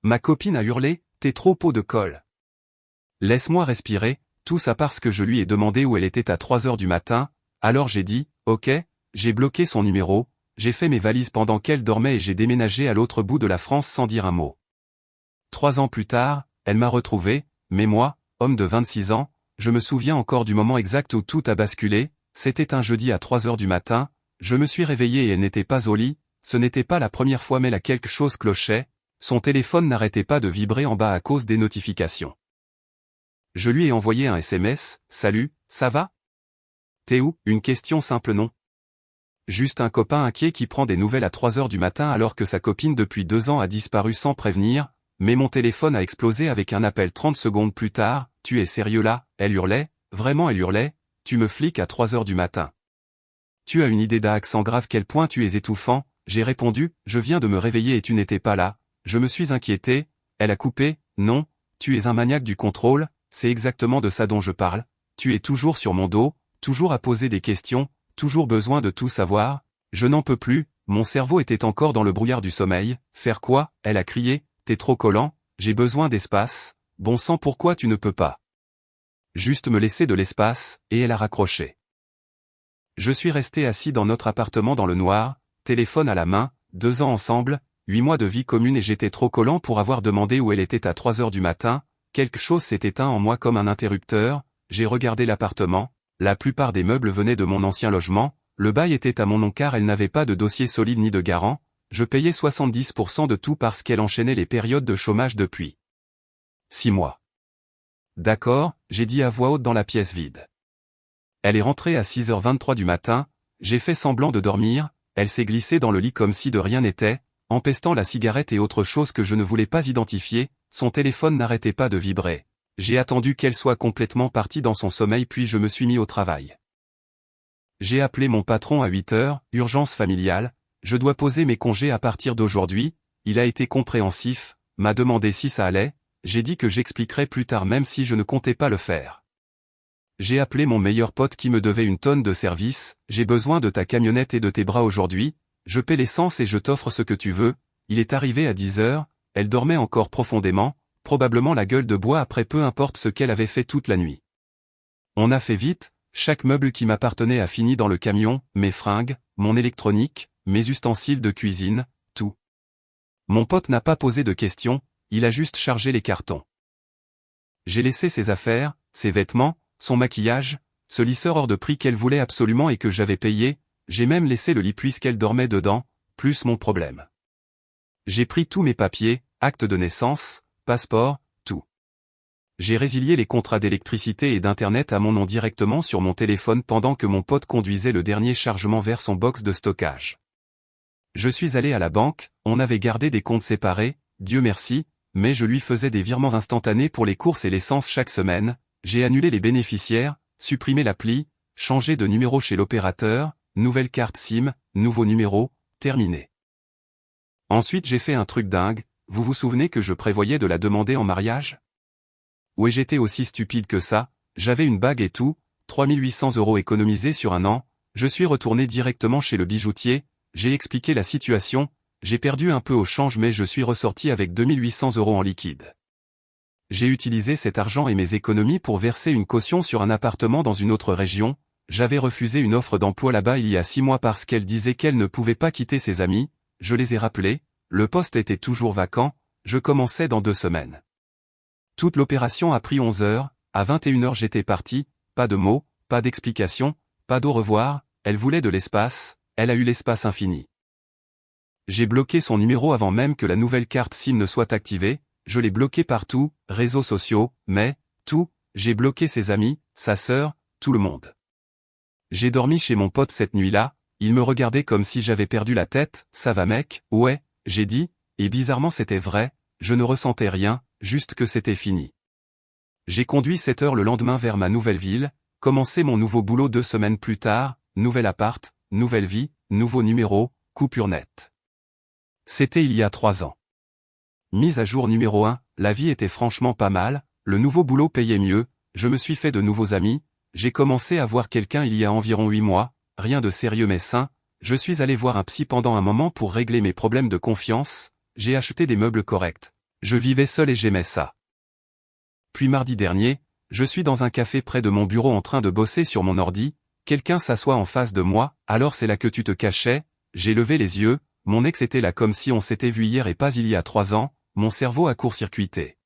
Ma copine a hurlé, t'es trop pot de colle. Laisse-moi respirer, tout ça parce que je lui ai demandé où elle était à 3 heures du matin, alors j'ai dit, ok, j'ai bloqué son numéro, j'ai fait mes valises pendant qu'elle dormait et j'ai déménagé à l'autre bout de la France sans dire un mot. 3 ans plus tard, elle m'a retrouvé, mais moi, homme de 26 ans, je me souviens encore du moment exact où tout a basculé, c'était un jeudi à 3 heures du matin, je me suis réveillé et elle n'était pas au lit, ce n'était pas la première fois mais là quelque chose clochait, son téléphone n'arrêtait pas de vibrer en bas à cause des notifications. Je lui ai envoyé un SMS, « Salut, ça va? T'es où ?» Une question simple non. Juste un copain inquiet qui prend des nouvelles à 3 heures du matin alors que sa copine depuis 2 ans a disparu sans prévenir, mais mon téléphone a explosé avec un appel 30 secondes plus tard, « Tu es sérieux là ?» Elle hurlait, vraiment elle hurlait, « Tu me fliques à 3 heures du matin. Tu as une idée d'accent grave quel point tu es étouffant ?» J'ai répondu, « Je viens de me réveiller et tu n'étais pas là. » Je me suis inquiété, elle a coupé, « Non, tu es un maniaque du contrôle, c'est exactement de ça dont je parle, tu es toujours sur mon dos, toujours à poser des questions, toujours besoin de tout savoir, je n'en peux plus, mon cerveau était encore dans le brouillard du sommeil, faire quoi ?» Elle a crié, « T'es trop collant, j'ai besoin d'espace, bon sang pourquoi tu ne peux pas juste me laisser de l'espace ?» Et elle a raccroché. Je suis resté assis dans notre appartement dans le noir, téléphone à la main, 2 ans ensemble, 8 mois de vie commune et j'étais trop collant pour avoir demandé où elle était à 3 heures du matin, quelque chose s'est éteint en moi comme un interrupteur, j'ai regardé l'appartement, la plupart des meubles venaient de mon ancien logement, le bail était à mon nom car elle n'avait pas de dossier solide ni de garant, je payais 70% de tout parce qu'elle enchaînait les périodes de chômage depuis 6 mois. D'accord, j'ai dit à voix haute dans la pièce vide. Elle est rentrée à 6h23 du matin, j'ai fait semblant de dormir, elle s'est glissée dans le lit comme si de rien n'était, empestant la cigarette et autre chose que je ne voulais pas identifier, son téléphone n'arrêtait pas de vibrer. J'ai attendu qu'elle soit complètement partie dans son sommeil puis je me suis mis au travail. J'ai appelé mon patron à 8h, urgence familiale, je dois poser mes congés à partir d'aujourd'hui, il a été compréhensif, m'a demandé si ça allait, j'ai dit que j'expliquerais plus tard même si je ne comptais pas le faire. J'ai appelé mon meilleur pote qui me devait une tonne de service, j'ai besoin de ta camionnette et de tes bras aujourd'hui, je paie l'essence et je t'offre ce que tu veux, il est arrivé à 10h, elle dormait encore profondément, probablement la gueule de bois après peu importe ce qu'elle avait fait toute la nuit. On a fait vite, chaque meuble qui m'appartenait a fini dans le camion, mes fringues, mon électronique, mes ustensiles de cuisine, tout. Mon pote n'a pas posé de questions, il a juste chargé les cartons. J'ai laissé ses affaires, ses vêtements, son maquillage, ce lisseur hors de prix qu'elle voulait absolument et que j'avais payé, j'ai même laissé le lit puisqu'elle dormait dedans, plus mon problème. J'ai pris tous mes papiers, acte de naissance, passeport, tout. J'ai résilié les contrats d'électricité et d'internet à mon nom directement sur mon téléphone pendant que mon pote conduisait le dernier chargement vers son box de stockage. Je suis allé à la banque, on avait gardé des comptes séparés, Dieu merci, mais je lui faisais des virements instantanés pour les courses et l'essence chaque semaine, j'ai annulé les bénéficiaires, supprimé l'appli, changé de numéro chez l'opérateur, nouvelle carte SIM, nouveau numéro, terminé. Ensuite j'ai fait un truc dingue, vous vous souvenez que je prévoyais de la demander en mariage? Ouais j'étais aussi stupide que ça, j'avais une bague et tout, 3800 € économisés sur un an, je suis retourné directement chez le bijoutier, j'ai expliqué la situation, j'ai perdu un peu au change mais je suis ressorti avec 2800 € en liquide. J'ai utilisé cet argent et mes économies pour verser une caution sur un appartement dans une autre région, j'avais refusé une offre d'emploi là-bas il y a 6 mois parce qu'elle disait qu'elle ne pouvait pas quitter ses amis, je les ai rappelés, le poste était toujours vacant, je commençais dans 2 semaines. Toute l'opération a pris 11 heures, à 21h j'étais parti, pas de mots, pas d'explications, pas d'au revoir, elle voulait de l'espace, elle a eu l'espace infini. J'ai bloqué son numéro avant même que la nouvelle carte SIM ne soit activée, je l'ai bloqué partout, réseaux sociaux, mais, tout, j'ai bloqué ses amis, sa sœur, tout le monde. J'ai dormi chez mon pote cette nuit-là, il me regardait comme si j'avais perdu la tête, ça va mec, ouais, j'ai dit, et bizarrement c'était vrai, je ne ressentais rien, juste que c'était fini. J'ai conduit 7 heures le lendemain vers ma nouvelle ville, commencé mon nouveau boulot 2 semaines plus tard, nouvel appart, nouvelle vie, nouveau numéro, coupure nette. C'était il y a 3 ans. Mise à jour numéro 1, la vie était franchement pas mal, le nouveau boulot payait mieux, je me suis fait de nouveaux amis, j'ai commencé à voir quelqu'un il y a environ 8 mois, rien de sérieux mais sain, je suis allé voir un psy pendant un moment pour régler mes problèmes de confiance, j'ai acheté des meubles corrects. Je vivais seul et j'aimais ça. Puis mardi dernier, je suis dans un café près de mon bureau en train de bosser sur mon ordi, quelqu'un s'assoit en face de moi, alors c'est là que tu te cachais, j'ai levé les yeux, mon ex était là comme si on s'était vu hier et pas il y a 3 ans, mon cerveau a court-circuité.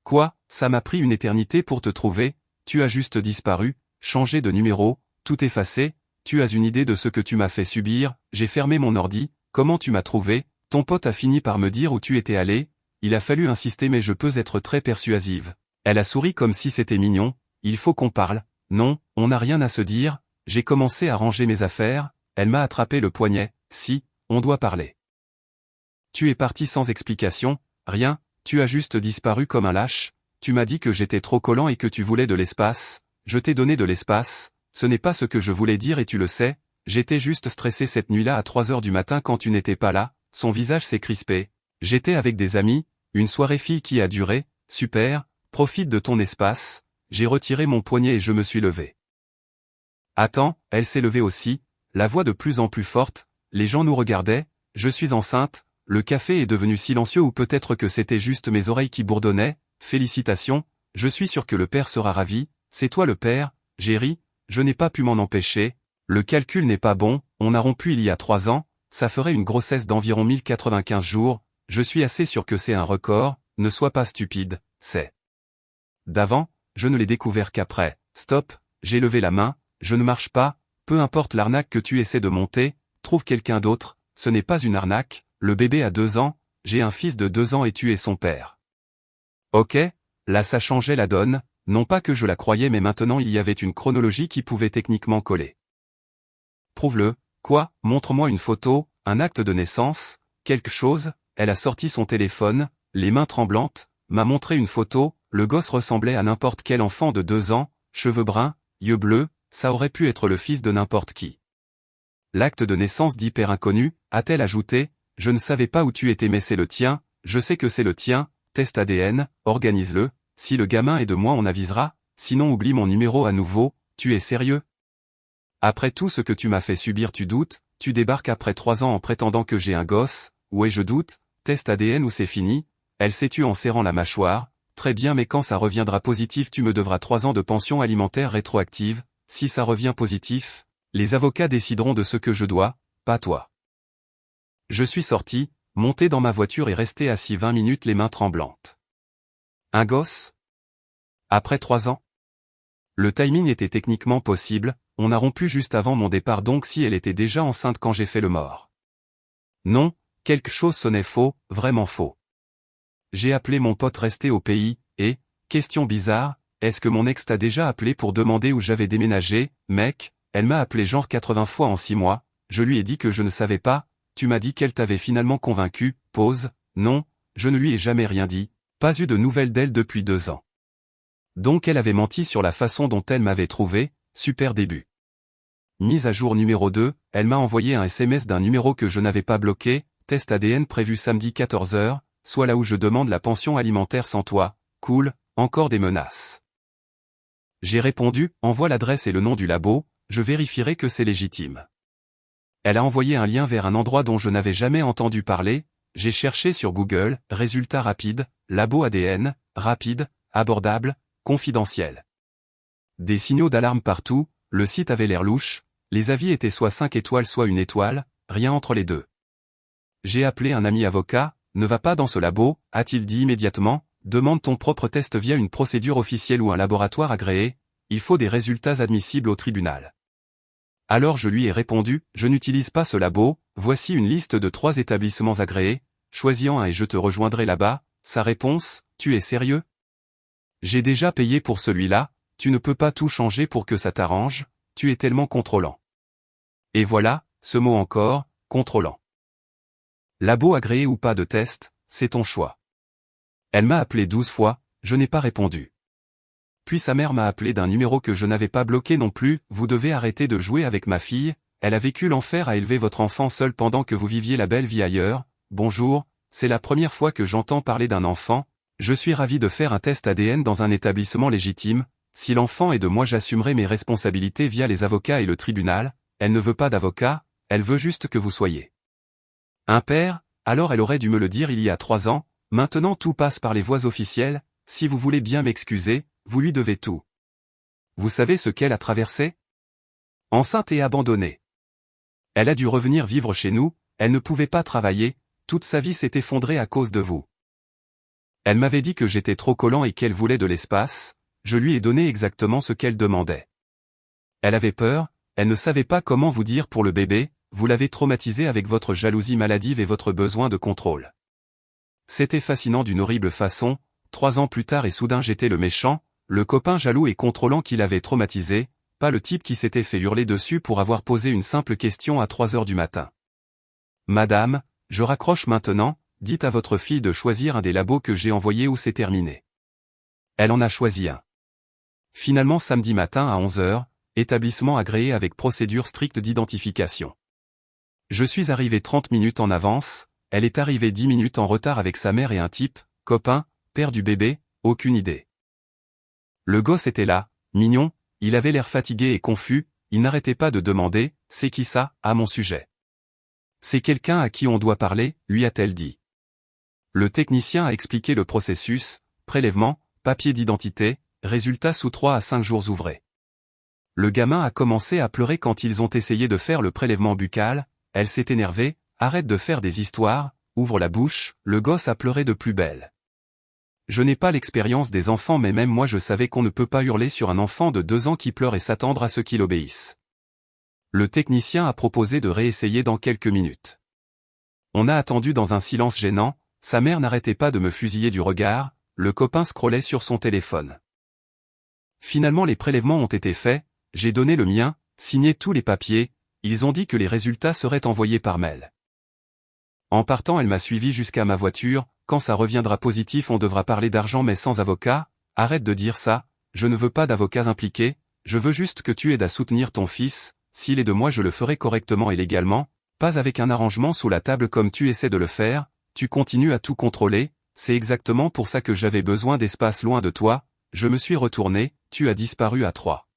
Quoi, ça m'a pris une éternité pour te trouver, tu as juste disparu, changé de numéro, tout effacé, tu as une idée de ce que tu m'as fait subir, j'ai fermé mon ordi, comment tu m'as trouvé, ton pote a fini par me dire où tu étais allé, il a fallu insister mais je peux être très persuasive. Elle a souri comme si c'était mignon, il faut qu'on parle, non, on n'a rien à se dire, j'ai commencé à ranger mes affaires, elle m'a attrapé le poignet, si, on doit parler. Tu es parti sans explication, rien, tu as juste disparu comme un lâche, tu m'as dit que j'étais trop collant et que tu voulais de l'espace, je t'ai donné de l'espace, ce n'est pas ce que je voulais dire et tu le sais, j'étais juste stressé cette nuit-là à 3 heures du matin quand tu n'étais pas là, son visage s'est crispé, j'étais avec des amis, une soirée fille qui a duré, super, profite de ton espace, j'ai retiré mon poignet et je me suis levé. Attends, elle s'est levée aussi, la voix de plus en plus forte, les gens nous regardaient, je suis enceinte, le café est devenu silencieux ou peut-être que c'était juste mes oreilles qui bourdonnaient, félicitations, je suis sûr que le père sera ravi, c'est toi le père, j'ai ri, je n'ai pas pu m'en empêcher, le calcul n'est pas bon, on a rompu il y a 3 ans, ça ferait une grossesse d'environ 1095 jours, je suis assez sûr que c'est un record, ne sois pas stupide, c'est. D'avant, je ne l'ai découvert qu'après, stop, j'ai levé la main, je ne marche pas, peu importe l'arnaque que tu essaies de monter, trouve quelqu'un d'autre, ce n'est pas une arnaque, le bébé a 2 ans, j'ai un fils de 2 ans et tu es son père. Ok, là ça changeait la donne, non pas que je la croyais mais maintenant il y avait une chronologie qui pouvait techniquement coller. Prouve-le, quoi, montre-moi une photo, un acte de naissance, quelque chose, elle a sorti son téléphone, les mains tremblantes, m'a montré une photo, le gosse ressemblait à n'importe quel enfant de 2 ans, cheveux bruns, yeux bleus, ça aurait pu être le fils de n'importe qui. L'acte de naissance d'hyper inconnu, a-t-elle ajouté, je ne savais pas où tu étais mais c'est le tien, je sais que c'est le tien, test ADN, organise-le, si le gamin est de moi on avisera, sinon oublie mon numéro à nouveau, tu es sérieux? Après tout ce que tu m'as fait subir tu doutes, tu débarques après 3 ans en prétendant que j'ai un gosse, ouais je doute, test ADN ou c'est fini, elle s'est tue en serrant la mâchoire, très bien mais quand ça reviendra positif tu me devras 3 ans de pension alimentaire rétroactive, si ça revient positif, les avocats décideront de ce que je dois, pas toi. Je suis sorti, monté dans ma voiture et resté assis 20 minutes les mains tremblantes. Un gosse? Après 3 ans? Le timing était techniquement possible, on a rompu juste avant mon départ donc si elle était déjà enceinte quand j'ai fait le mort. Non, quelque chose sonnait faux, vraiment faux. J'ai appelé mon pote resté au pays, et, question bizarre, est-ce que mon ex t'a déjà appelé pour demander où j'avais déménagé, mec, elle m'a appelé genre 80 fois en 6 mois, je lui ai dit que je ne savais pas, tu m'as dit qu'elle t'avait finalement convaincu, pause, non, je ne lui ai jamais rien dit, pas eu de nouvelles d'elle depuis 2 ans. Donc elle avait menti sur la façon dont elle m'avait trouvé, super début. Mise à jour numéro 2, elle m'a envoyé un SMS d'un numéro que je n'avais pas bloqué, test ADN prévu samedi 14h, soit là où je demande la pension alimentaire sans toi, cool, encore des menaces. J'ai répondu, envoie l'adresse et le nom du labo, je vérifierai que c'est légitime. Elle a envoyé un lien vers un endroit dont je n'avais jamais entendu parler, j'ai cherché sur Google, résultat rapide, labo ADN, rapide, abordable, confidentiel. Des signaux d'alarme partout, le site avait l'air louche, les avis étaient soit 5 étoiles soit 1 étoile, rien entre les deux. J'ai appelé un ami avocat, ne va pas dans ce labo, a-t-il dit immédiatement, demande ton propre test via une procédure officielle ou un laboratoire agréé, il faut des résultats admissibles au tribunal. Alors je lui ai répondu, je n'utilise pas ce labo, voici une liste de 3 établissements agréés, choisis-en un et je te rejoindrai là-bas, sa réponse, tu es sérieux? J'ai déjà payé pour celui-là, tu ne peux pas tout changer pour que ça t'arrange, tu es tellement contrôlant. Et voilà, ce mot encore, contrôlant. Labo agréé ou pas de test, c'est ton choix. Elle m'a appelé 12 fois, je n'ai pas répondu. Puis sa mère m'a appelé d'un numéro que je n'avais pas bloqué non plus, vous devez arrêter de jouer avec ma fille, elle a vécu l'enfer à élever votre enfant seul pendant que vous viviez la belle vie ailleurs, bonjour, c'est la première fois que j'entends parler d'un enfant, je suis ravi de faire un test ADN dans un établissement légitime, si l'enfant est de moi j'assumerai mes responsabilités via les avocats et le tribunal, elle ne veut pas d'avocat, elle veut juste que vous soyez un père, alors elle aurait dû me le dire il y a 3 ans, Maintenant tout passe par les voies officielles, si vous voulez bien m'excuser, vous lui devez tout. Vous savez ce qu'elle a traversé? Enceinte et abandonnée. Elle a dû revenir vivre chez nous, elle ne pouvait pas travailler, toute sa vie s'est effondrée à cause de vous. Elle m'avait dit que j'étais trop collant et qu'elle voulait de l'espace, je lui ai donné exactement ce qu'elle demandait. Elle avait peur, elle ne savait pas comment vous dire pour le bébé, vous l'avez traumatisé avec votre jalousie maladive et votre besoin de contrôle. C'était fascinant d'une horrible façon, 3 ans plus tard et soudain j'étais le méchant, le copain jaloux et contrôlant qui l'avait traumatisé, pas le type qui s'était fait hurler dessus pour avoir posé une simple question à 3 heures du matin. Madame, je raccroche maintenant, dites à votre fille de choisir un des labos que j'ai envoyés ou c'est terminé. Elle en a choisi un. Finalement samedi matin à 11 heures, établissement agréé avec procédure stricte d'identification. Je suis arrivé 30 minutes en avance, elle est arrivée 10 minutes en retard avec sa mère et un type, copain, père du bébé, aucune idée. Le gosse était là, mignon, il avait l'air fatigué et confus, il n'arrêtait pas de demander « C'est qui ça ?» à mon sujet. « C'est quelqu'un à qui on doit parler » lui a-t-elle dit. Le technicien a expliqué le processus, prélèvement, papier d'identité, résultat sous 3 à 5 jours ouvrés. Le gamin a commencé à pleurer quand ils ont essayé de faire le prélèvement buccal, elle s'est énervée, arrête de faire des histoires, ouvre la bouche, le gosse a pleuré de plus belle. Je n'ai pas l'expérience des enfants mais même moi je savais qu'on ne peut pas hurler sur un enfant de 2 ans qui pleure et s'attendre à ce qu'il obéisse. Le technicien a proposé de réessayer dans quelques minutes. On a attendu dans un silence gênant, sa mère n'arrêtait pas de me fusiller du regard, le copain scrollait sur son téléphone. Finalement les prélèvements ont été faits, j'ai donné le mien, signé tous les papiers, ils ont dit que les résultats seraient envoyés par mail. En partant elle m'a suivi jusqu'à ma voiture, quand ça reviendra positif on devra parler d'argent mais sans avocat, arrête de dire ça, je ne veux pas d'avocats impliqués, je veux juste que tu aides à soutenir ton fils, s'il est de moi je le ferai correctement et légalement, pas avec un arrangement sous la table comme tu essaies de le faire, tu continues à tout contrôler, c'est exactement pour ça que j'avais besoin d'espace loin de toi, je me suis retourné, tu as disparu à 3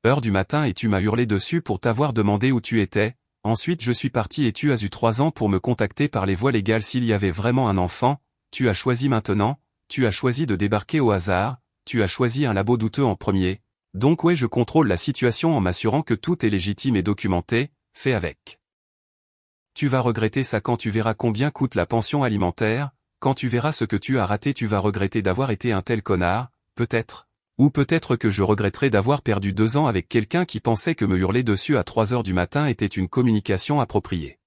heures du matin et tu m'as hurlé dessus pour t'avoir demandé où tu étais. Ensuite je suis parti et tu as eu 3 ans pour me contacter par les voies légales s'il y avait vraiment un enfant, tu as choisi maintenant, tu as choisi de débarquer au hasard, tu as choisi un labo douteux en premier, donc ouais je contrôle la situation en m'assurant que tout est légitime et documenté, fais avec. Tu vas regretter ça quand tu verras combien coûte la pension alimentaire, quand tu verras ce que tu as raté tu vas regretter d'avoir été un tel connard, peut-être. Ou peut-être que je regretterai d'avoir perdu 2 ans avec quelqu'un qui pensait que me hurler dessus à 3 heures du matin était une communication appropriée.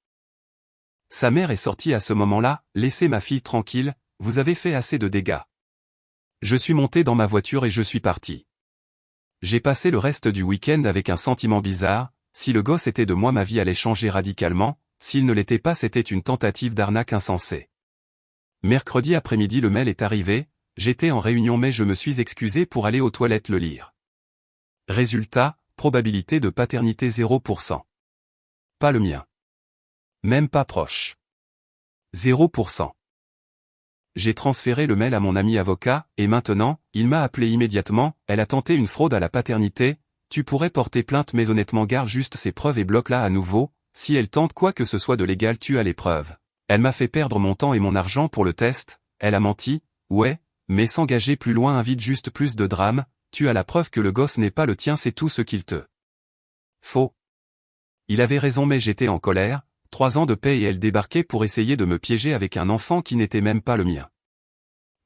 Sa mère est sortie à ce moment-là, laissez ma fille tranquille, vous avez fait assez de dégâts. Je suis monté dans ma voiture et je suis parti. J'ai passé le reste du week-end avec un sentiment bizarre, si le gosse était de moi ma vie allait changer radicalement, s'il ne l'était pas c'était une tentative d'arnaque insensée. Mercredi après-midi le mail est arrivé, j'étais en réunion mais je me suis excusé pour aller aux toilettes le lire. Résultat, probabilité de paternité 0%. Pas le mien. Même pas proche. 0%. J'ai transféré le mail à mon ami avocat, et maintenant, il m'a appelé immédiatement, elle a tenté une fraude à la paternité, tu pourrais porter plainte mais honnêtement garde juste ces preuves et bloque-la à nouveau, si elle tente quoi que ce soit de légal tu as les preuves. Elle m'a fait perdre mon temps et mon argent pour le test, elle a menti, ouais. Mais s'engager plus loin invite juste plus de drame, tu as la preuve que le gosse n'est pas le tien c'est tout ce qu'il te faut. Il avait raison mais j'étais en colère, 3 ans de paix et elle débarquait pour essayer de me piéger avec un enfant qui n'était même pas le mien.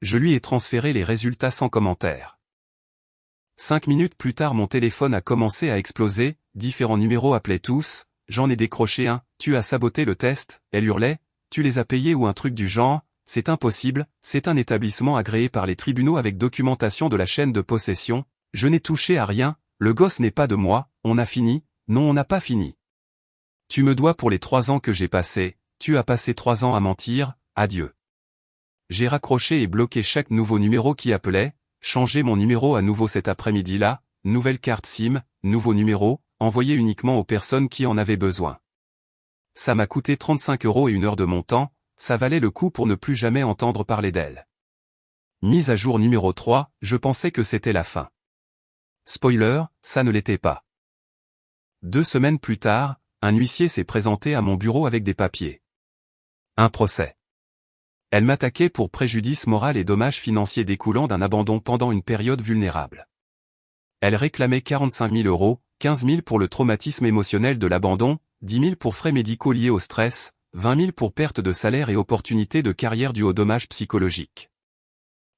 Je lui ai transféré les résultats sans commentaire. 5 minutes plus tard mon téléphone a commencé à exploser, différents numéros appelaient tous, j'en ai décroché un, tu as saboté le test, elle hurlait, tu les as payés ou un truc du genre. C'est impossible, c'est un établissement agréé par les tribunaux avec documentation de la chaîne de possession, je n'ai touché à rien, le gosse n'est pas de moi, on a fini, non on n'a pas fini. Tu me dois pour les 3 ans que j'ai passés, tu as passé 3 ans à mentir, adieu. J'ai raccroché et bloqué chaque nouveau numéro qui appelait, changé mon numéro à nouveau cet après-midi-là, nouvelle carte SIM, nouveau numéro, envoyé uniquement aux personnes qui en avaient besoin. Ça m'a coûté 35 € et 1 heure de mon temps, ça valait le coup pour ne plus jamais entendre parler d'elle. Mise à jour numéro 3, je pensais que c'était la fin. Spoiler, ça ne l'était pas. 2 semaines plus tard, un huissier s'est présenté à mon bureau avec des papiers. Un procès. Elle m'attaquait pour préjudice moral et dommages financiers découlant d'un abandon pendant une période vulnérable. Elle réclamait 45 000 €, 15 000 pour le traumatisme émotionnel de l'abandon, 10 000 pour frais médicaux liés au stress, 20 000 pour perte de salaire et opportunité de carrière due aux dommages psychologiques.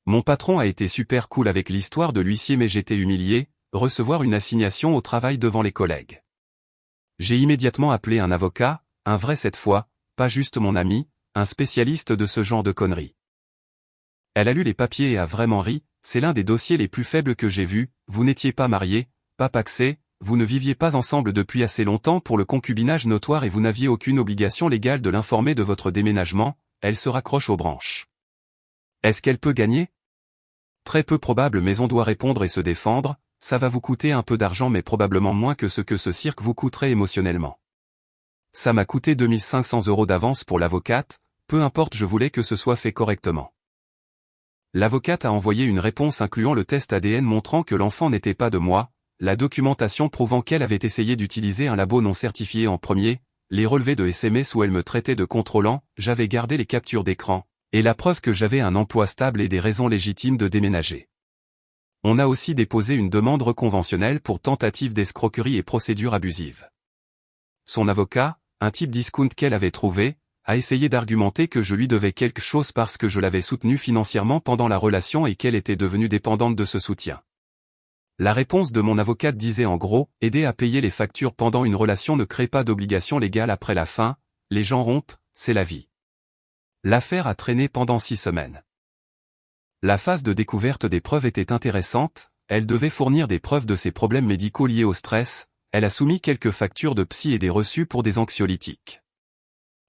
Mon patron a été super cool avec l'histoire de l'huissier mais j'étais humilié, recevoir une assignation au travail devant les collègues. J'ai immédiatement appelé un avocat, un vrai cette fois, pas juste mon ami, un spécialiste de ce genre de conneries. Elle a lu les papiers et a vraiment ri, c'est l'un des dossiers les plus faibles que j'ai vus, vous n'étiez pas mariés, pas pacsés, vous ne viviez pas ensemble depuis assez longtemps pour le concubinage notoire et vous n'aviez aucune obligation légale de l'informer de votre déménagement, elle se raccroche aux branches. Est-ce qu'elle peut gagner? Très peu probable mais on doit répondre et se défendre, ça va vous coûter un peu d'argent mais probablement moins que ce que ce cirque vous coûterait émotionnellement. Ça m'a coûté 2500 € d'avance pour l'avocate, peu importe je voulais que ce soit fait correctement. L'avocate a envoyé une réponse incluant le test ADN montrant que l'enfant n'était pas de moi, la documentation prouvant qu'elle avait essayé d'utiliser un labo non certifié en premier, les relevés de SMS où elle me traitait de contrôlant, j'avais gardé les captures d'écran, et la preuve que j'avais un emploi stable et des raisons légitimes de déménager. On a aussi déposé une demande reconventionnelle pour tentative d'escroquerie et procédure abusive. Son avocat, un type discount qu'elle avait trouvé, a essayé d'argumenter que je lui devais quelque chose parce que je l'avais soutenue financièrement pendant la relation et qu'elle était devenue dépendante de ce soutien. La réponse de mon avocate disait en gros, aider à payer les factures pendant une relation ne crée pas d'obligation légale après la fin, les gens rompent, c'est la vie. L'affaire a traîné pendant 6 semaines. La phase de découverte des preuves était intéressante, elle devait fournir des preuves de ses problèmes médicaux liés au stress, elle a soumis quelques factures de psy et des reçus pour des anxiolytiques.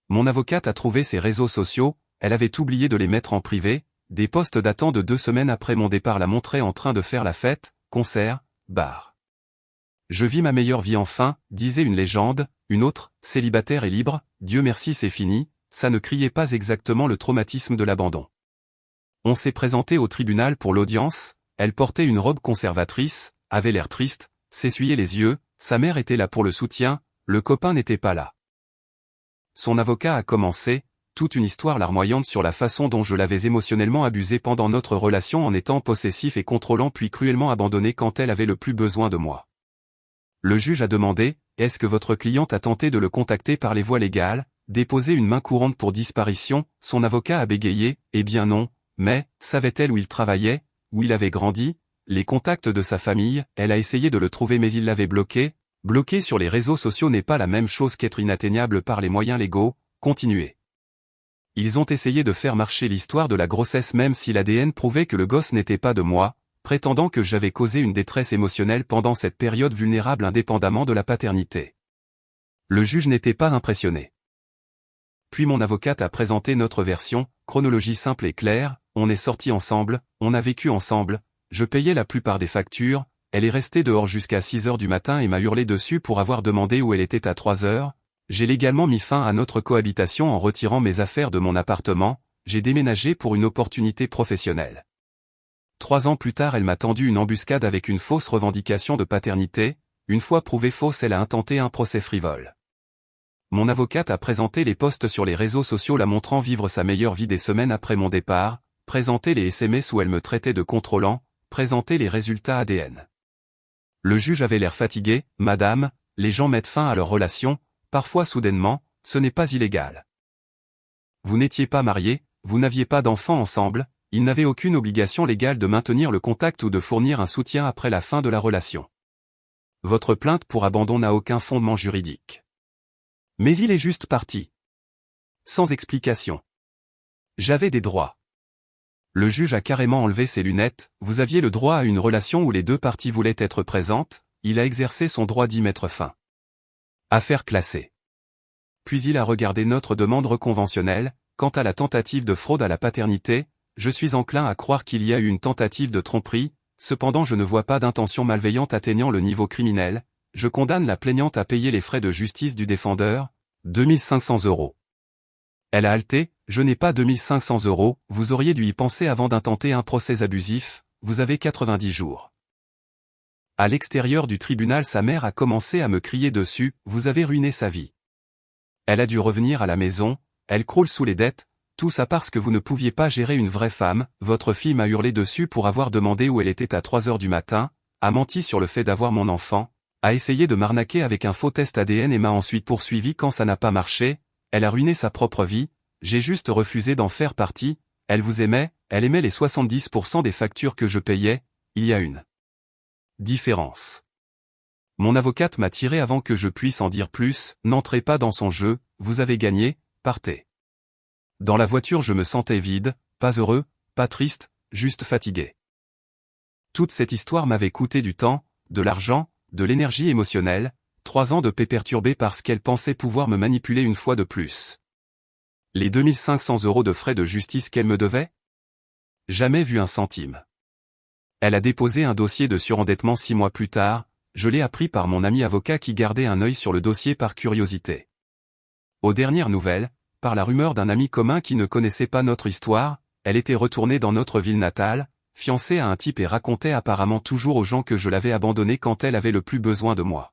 Mon avocate a trouvé ses réseaux sociaux, elle avait oublié de les mettre en privé, des posts datant de 2 semaines après mon départ la montraient en train de faire la fête, concert, bar. Je vis ma meilleure vie enfin, disait une légende, une autre, célibataire et libre, Dieu merci c'est fini, ça ne criait pas exactement le traumatisme de l'abandon. On s'est présenté au tribunal pour l'audience, elle portait une robe conservatrice, avait l'air triste, s'essuyait les yeux, sa mère était là pour le soutien, le copain n'était pas là. Son avocat a commencé, toute une histoire larmoyante sur la façon dont je l'avais émotionnellement abusée pendant notre relation en étant possessif et contrôlant puis cruellement abandonné quand elle avait le plus besoin de moi. Le juge a demandé, est-ce que votre cliente a tenté de le contacter par les voies légales, déposer une main courante pour disparition, son avocat a bégayé, eh bien non, mais, savait-elle où il travaillait, où il avait grandi, les contacts de sa famille, elle a essayé de le trouver mais il l'avait bloqué. Bloquer sur les réseaux sociaux n'est pas la même chose qu'être inatteignable par les moyens légaux, continuez. Ils ont essayé de faire marcher l'histoire de la grossesse même si l'ADN prouvait que le gosse n'était pas de moi, prétendant que j'avais causé une détresse émotionnelle pendant cette période vulnérable indépendamment de la paternité. Le juge n'était pas impressionné. Puis mon avocate a présenté notre version, chronologie simple et claire, on est sortis ensemble, on a vécu ensemble, je payais la plupart des factures, elle est restée dehors jusqu'à 6 h du matin et m'a hurlé dessus pour avoir demandé où elle était à 3 h, j'ai légalement mis fin à notre cohabitation en retirant mes affaires de mon appartement, j'ai déménagé pour une opportunité professionnelle. 3 ans plus tard elle m'a tendu une embuscade avec une fausse revendication de paternité, une fois prouvée fausse elle a intenté un procès frivole. Mon avocate a présenté les posts sur les réseaux sociaux la montrant vivre sa meilleure vie des semaines après mon départ, présenté les SMS où elle me traitait de contrôlant, présenté les résultats ADN. Le juge avait l'air fatigué, madame, les gens mettent fin à leur relation, parfois soudainement, ce n'est pas illégal. Vous n'étiez pas mariés, vous n'aviez pas d'enfants ensemble, ils n'avaient aucune obligation légale de maintenir le contact ou de fournir un soutien après la fin de la relation. Votre plainte pour abandon n'a aucun fondement juridique. Mais il est juste parti. Sans explication. J'avais des droits. Le juge a carrément enlevé ses lunettes, vous aviez le droit à une relation où les deux parties voulaient être présentes, il a exercé son droit d'y mettre fin. Affaire classée. Puis il a regardé notre demande reconventionnelle, quant à la tentative de fraude à la paternité, je suis enclin à croire qu'il y a eu une tentative de tromperie, cependant je ne vois pas d'intention malveillante atteignant le niveau criminel, je condamne la plaignante à payer les frais de justice du défendeur, 2500 €. Elle a halté, je n'ai pas 2500 €, vous auriez dû y penser avant d'intenter un procès abusif, vous avez 90 jours. À l'extérieur du tribunal sa mère a commencé à me crier dessus, vous avez ruiné sa vie. Elle a dû revenir à la maison, elle croule sous les dettes, tout ça parce que vous ne pouviez pas gérer une vraie femme, votre fille m'a hurlé dessus pour avoir demandé où elle était à 3 heures du matin, a menti sur le fait d'avoir mon enfant, a essayé de m'arnaquer avec un faux test ADN et m'a ensuite poursuivi quand ça n'a pas marché, elle a ruiné sa propre vie, j'ai juste refusé d'en faire partie, elle vous aimait, elle aimait les 70% des factures que je payais, il y a une différence. Mon avocate m'a tiré avant que je puisse en dire plus, n'entrez pas dans son jeu, vous avez gagné, partez. Dans la voiture je me sentais vide, pas heureux, pas triste, juste fatigué. Toute cette histoire m'avait coûté du temps, de l'argent, de l'énergie émotionnelle, 3 ans de paix perturbée parce qu'elle pensait pouvoir me manipuler une fois de plus. Les 2500 € de frais de justice qu'elle me devait? Jamais vu un centime. Elle a déposé un dossier de surendettement 6 mois plus tard, je l'ai appris par mon ami avocat qui gardait un œil sur le dossier par curiosité. Aux dernières nouvelles, par la rumeur d'un ami commun qui ne connaissait pas notre histoire, elle était retournée dans notre ville natale, fiancée à un type et racontait apparemment toujours aux gens que je l'avais abandonnée quand elle avait le plus besoin de moi.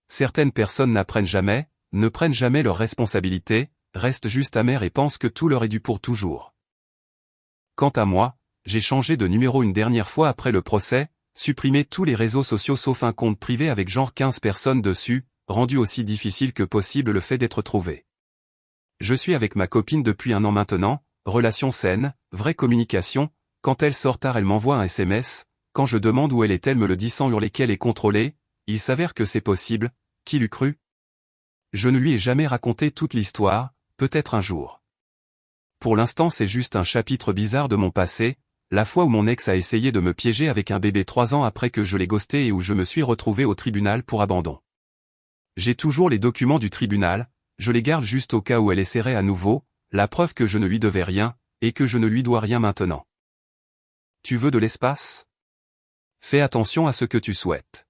Certaines personnes n'apprennent jamais, ne prennent jamais leurs responsabilités, restent juste amères et pensent que tout leur est dû pour toujours. Quant à moi, j'ai changé de numéro une dernière fois après le procès, supprimé tous les réseaux sociaux sauf un compte privé avec genre 15 personnes dessus, rendu aussi difficile que possible le fait d'être trouvé. Je suis avec ma copine depuis 1 an maintenant, relation saine, vraie communication, quand elle sort tard elle m'envoie un SMS, quand je demande où elle est elle me le dit sans hurler qu'elle est contrôlée, il s'avère que c'est possible, qui l'eût cru? Je ne lui ai jamais raconté toute l'histoire, peut-être un jour. Pour l'instant c'est juste un chapitre bizarre de mon passé, la fois où mon ex a essayé de me piéger avec un bébé 3 ans après que je l'ai ghosté et où je me suis retrouvé au tribunal pour abandon. J'ai toujours les documents du tribunal, je les garde juste au cas où elle essaierait à nouveau, la preuve que je ne lui devais rien, et que je ne lui dois rien maintenant. Tu veux de l'espace? Fais attention à ce que tu souhaites.